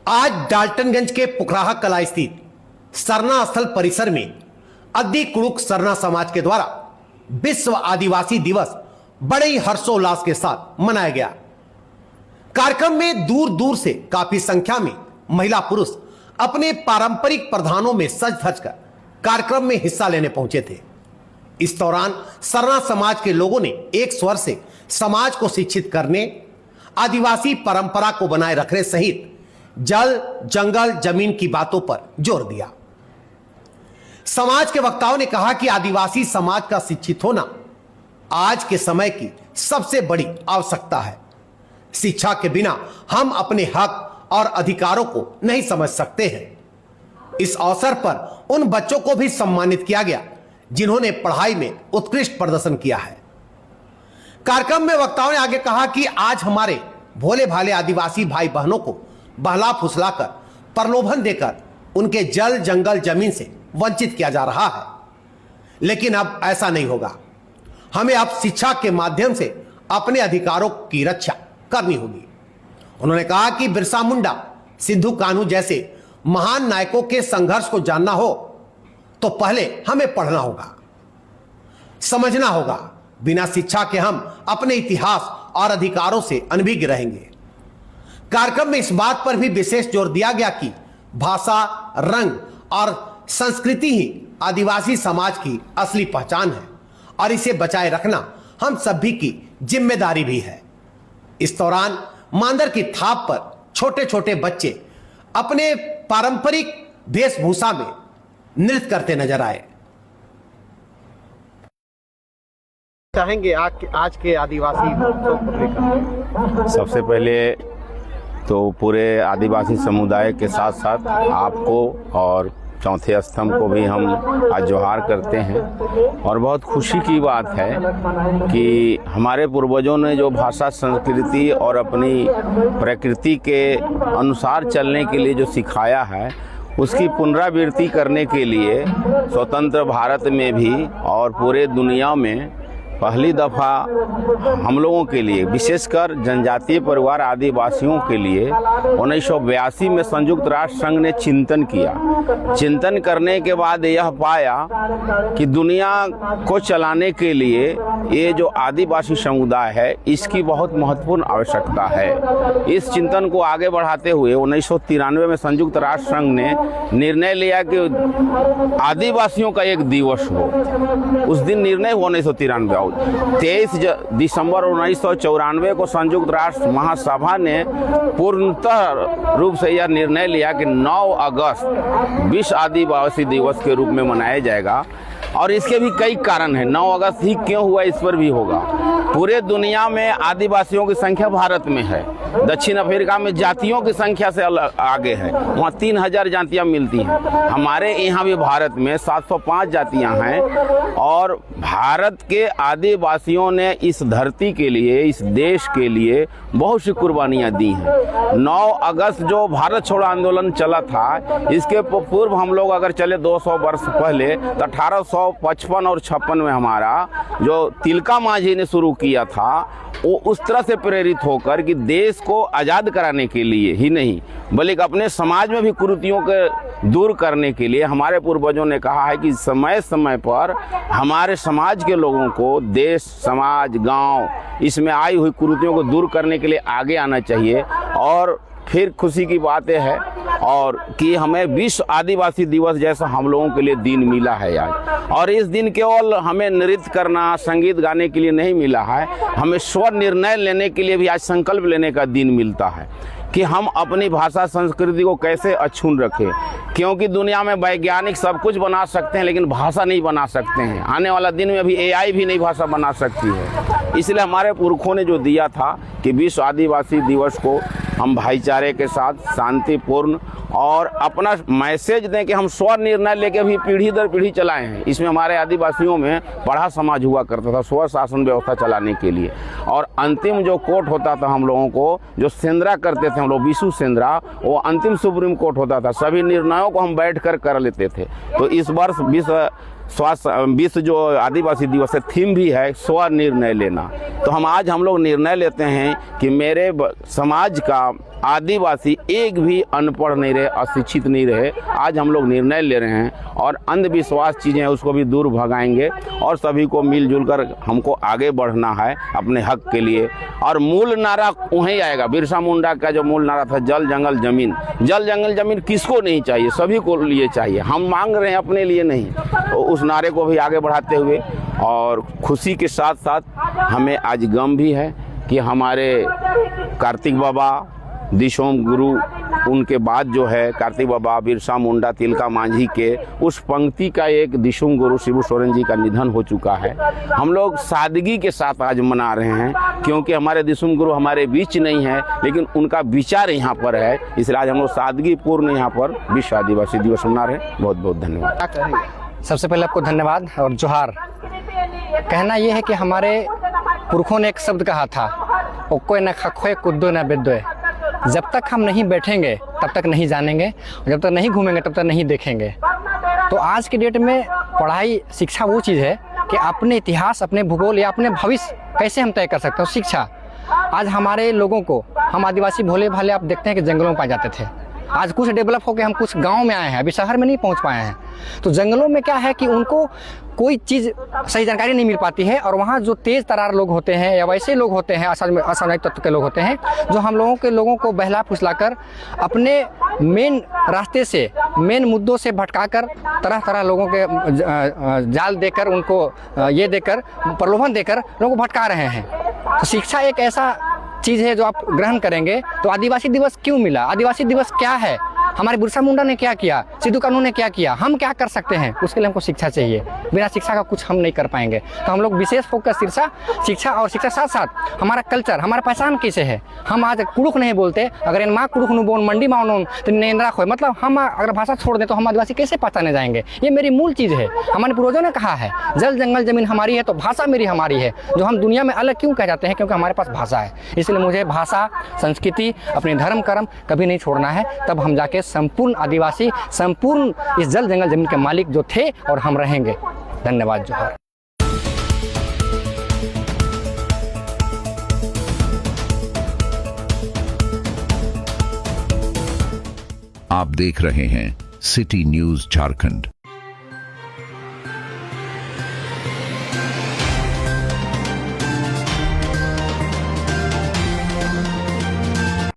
आज डाल्टनगंज के पुखराहा कला स्थित सरना स्थल परिसर में अद्दी कुड़ुक सरना समाज के द्वारा विश्व आदिवासी दिवस बड़े ही हर्षोल्लास के साथ मनाया गया। कार्यक्रम में दूर दूर से काफी संख्या में महिला पुरुष अपने पारंपरिक परिधानों में सज धज कर कार्यक्रम में हिस्सा लेने पहुंचे थे। इस दौरान सरना समाज के लोगों ने एक स्वर से समाज को शिक्षित करने, आदिवासी परंपरा को बनाए रखने सहित जल, जंगल, जमीन की बातों पर जोर दिया। समाज के वक्ताओं ने कहा कि आदिवासी समाज का शिक्षित होना आज के समय की सबसे बड़ी आवश्यकता है। शिक्षा के बिना हम अपने हक और अधिकारों को नहीं समझ सकते हैं। इस अवसर पर उन बच्चों को भी सम्मानित किया गया जिन्होंने पढ़ाई में उत्कृष्ट प्रदर्शन किया है। कार्यक्रम में वक्ताओं ने आगे कहा कि आज हमारे भोले भाले आदिवासी भाई बहनों को बहला फुसलाकर, प्रलोभन देकर उनके जल, जंगल, जमीन से वंचित किया जा रहा है, लेकिन अब ऐसा नहीं होगा। हमें अब शिक्षा के माध्यम से अपने अधिकारों की रक्षा करनी होगी। उन्होंने कहा कि बिरसा मुंडा, सिद्धू कान्हू जैसे महान नायकों के संघर्ष को जानना हो तो पहले हमें पढ़ना होगा, समझना होगा। बिना शिक्षा के हम अपने इतिहास और अधिकारों से अनभिज्ञ रहेंगे। कार्यक्रम में इस बात पर भी विशेष जोर दिया गया कि भाषा, रंग और संस्कृति ही आदिवासी समाज की असली पहचान है और इसे बचाए रखना हम सभी की जिम्मेदारी भी है। इस दौरान मांदर की थाप पर छोटे छोटे बच्चे अपने पारंपरिक वेशभूषा में नृत्य करते नजर आए। चाहेंगे आज के आदिवासी उत्सव को लेकर? सबसे पहले तो पूरे आदिवासी समुदाय के साथ साथ आपको और चौथे स्तंभ को भी हम आज जोहार करते हैं। और बहुत खुशी की बात है कि हमारे पूर्वजों ने जो भाषा, संस्कृति और अपनी प्रकृति के अनुसार चलने के लिए जो सिखाया है, उसकी पुनरावृत्ति करने के लिए स्वतंत्र भारत में भी और पूरे दुनिया में पहली दफ़ा हम लोगों के लिए, विशेषकर जनजातीय परिवार आदिवासियों के लिए 1982 में संयुक्त राष्ट्र संघ ने चिंतन किया। चिंतन करने के बाद यह पाया कि दुनिया को चलाने के लिए ये जो आदिवासी समुदाय है, इसकी बहुत महत्वपूर्ण आवश्यकता है। इस चिंतन को आगे बढ़ाते हुए 1993 में संयुक्त राष्ट्र संघ ने निर्णय लिया कि आदिवासियों का एक दिवस हो। उस दिन निर्णय हुआ 1993 23 दिसंबर 1994 को संयुक्त राष्ट्र महासभा ने पूर्णतः रूप से यह निर्णय लिया कि 9 अगस्त विश्व आदिवासी दिवस के रूप में मनाया जाएगा। और इसके भी कई कारण हैं। 9 अगस्त ही क्यों हुआ, इस पर भी होगा। पूरे दुनिया में आदिवासियों की संख्या भारत में है। दक्षिण अफ्रीका में जातियों की संख्या से आगे है, वहाँ 3000 जातियाँ मिलती हैं। हमारे यहाँ भी भारत में 705 जातियाँ हैं। और भारत के आदिवासियों ने इस धरती के लिए, इस देश के लिए बहुत सी कुर्बानियाँ दी हैं। 9 अगस्त जो भारत छोड़ो आंदोलन चला था, इसके पूर्व हम लोग अगर चले 200 वर्ष पहले तो 1855 और 56 में हमारा जो तिलका मांझी ने शुरू किया था, वो उस तरह से प्रेरित होकर कि देश को आज़ाद कराने के लिए ही नहीं, बल्कि अपने समाज में भी कुरीतियों के दूर करने के लिए हमारे पूर्वजों ने कहा है कि समय समय पर हमारे समाज के लोगों को देश, समाज, गांव, इसमें आई हुई कुरीतियों को दूर करने के लिए आगे आना चाहिए। और फिर खुशी की बात यह है और कि हमें विश्व आदिवासी दिवस जैसा हम लोगों के लिए दिन मिला है आज। और इस दिन केवल हमें नृत्य करना, संगीत गाने के लिए नहीं मिला है, हमें स्व निर्णय लेने के लिए भी आज संकल्प लेने का दिन मिलता है कि हम अपनी भाषा, संस्कृति को कैसे अक्षुण्ण रखें। क्योंकि दुनिया में वैज्ञानिक सब कुछ बना सकते हैं, लेकिन भाषा नहीं बना सकते हैं। आने वाला दिन में अभी AI भी नहीं भाषा बना सकती है। इसलिए हमारे पुरखों ने जो दिया था कि विश्व आदिवासी दिवस को हम भाईचारे के साथ, शांतिपूर्ण और अपना मैसेज दें कि हम स्व निर्णय लेके भी पीढ़ी दर पीढ़ी चलाए हैं। इसमें हमारे आदिवासियों में पढ़ा समाज हुआ करता था स्व शासन व्यवस्था चलाने के लिए। और अंतिम जो कोर्ट होता था हम लोगों को, जो सेंद्रा करते थे हम लोग, विशु सेंद्रा, वो अंतिम सुप्रीम कोर्ट होता था। सभी निर्णयों को हम बैठ कर लेते थे। तो इस वर्ष विश्व विश्व जो आदिवासी दिवस है, थीम भी है स्वनिर्णय लेना। तो हम लोग निर्णय लेते हैं कि मेरे समाज का आदिवासी एक भी अनपढ़ नहीं रहे, अशिक्षित नहीं रहे। आज हम लोग निर्णय ले रहे हैं और अंधविश्वास चीज़ें हैं उसको भी दूर भगाएंगे और सभी को मिलजुल कर हमको आगे बढ़ना है अपने हक के लिए। और मूल नारा वहीं आएगा, बिरसा मुंडा का जो मूल नारा था, जल जंगल जमीन। जल जंगल जमीन किसको नहीं चाहिए, सभी को लिए चाहिए। हम मांग रहे हैं अपने लिए नहीं। तो उस नारे को भी आगे बढ़ाते हुए और खुशी के साथ साथ हमें आज गम भी है कि हमारे कार्तिक बाबा दिशोम गुरु, उनके बाद जो है कार्तिक बाबा, बिरसा मुंडा, तिलका मांझी के उस पंक्ति का एक दिशोम गुरु शिबू सोरेन जी का निधन हो चुका है। हम लोग सादगी के साथ आज मना रहे हैं क्योंकि हमारे दिशोम गुरु हमारे बीच नहीं है, लेकिन उनका विचार यहाँ पर है। इसलिए आज हम लोग सादगी पूर्ण यहाँ पर विश्व आदिवासी दिवस मना रहे हैं। बहुत बहुत धन्यवाद। सबसे पहले आपको धन्यवाद और जोहार। कहना यह है कि हमारे पुरखों ने एक शब्द कहा था, ओक्को न खखोए कुद्दो न बेदोए। जब तक हम नहीं बैठेंगे तब तक नहीं जानेंगे, जब तक नहीं घूमेंगे तब तक नहीं देखेंगे। तो आज के डेट में पढ़ाई शिक्षा वो चीज़ है कि अपने इतिहास, अपने भूगोल या अपने भविष्य कैसे हम तय कर सकते हो। शिक्षा आज हमारे लोगों को, हम आदिवासी भोले भाले आप देखते हैं कि जंगलों में पाए जाते थे। आज कुछ डेवलप होकर हम कुछ गांव में आए हैं, अभी शहर में नहीं पहुंच पाए हैं। तो जंगलों में क्या है कि उनको कोई चीज़ सही जानकारी नहीं मिल पाती है और वहाँ जो तेज़ तरार लोग होते हैं या वैसे लोग होते हैं, असामाजिक तत्व के लोग होते हैं, जो हम लोगों को बहला फुसलाकर अपने मेन रास्ते से, मेन मुद्दों से भटकाकर तरह तरह लोगों के जाल देकर, उनको ये देकर, प्रलोभन देकर लोगों को भटका रहे हैं। तो शिक्षा एक ऐसा चीज़ है जो आप ग्रहण करेंगे। तो आदिवासी दिवस क्यों मिला, आदिवासी दिवस क्या है, हमारे बिरसा मुंडा ने क्या किया, सिद्धू कानू ने क्या किया, हम क्या कर सकते हैं, उसके लिए हमको शिक्षा चाहिए। बिना शिक्षा का कुछ हम नहीं कर पाएंगे। तो हम लोग विशेष फोकस शिक्षा और शिक्षा साथ साथ हमारा कल्चर, हमारा पहचान कैसे है। हम आज कुड़ुक नहीं बोलते, अगर इन माँ कुड़ुक नु बोन मंडी माओ तो नेंद्रा खोए, मतलब हम अगर भाषा छोड़ दें तो हम आदिवासी कैसे पहचाने जाएंगे। ये मेरी मूल चीज़ है। हमारे पूर्वजों ने कहा है जल जंगल जमीन हमारी है तो भाषा मेरी हमारी है। जो हम दुनिया में अलग क्यों कह जाते हैं, क्योंकि हमारे पास भाषा है। इसलिए मुझे भाषा, संस्कृति, अपने धर्म कर्म कभी नहीं छोड़ना है। तब हम जाके संपूर्ण आदिवासी, संपूर्ण इस जल जंगल जमीन के मालिक जो थे और हम रहेंगे। धन्यवाद। जोहार। आप देख रहे हैं सिटी न्यूज़ झारखंड।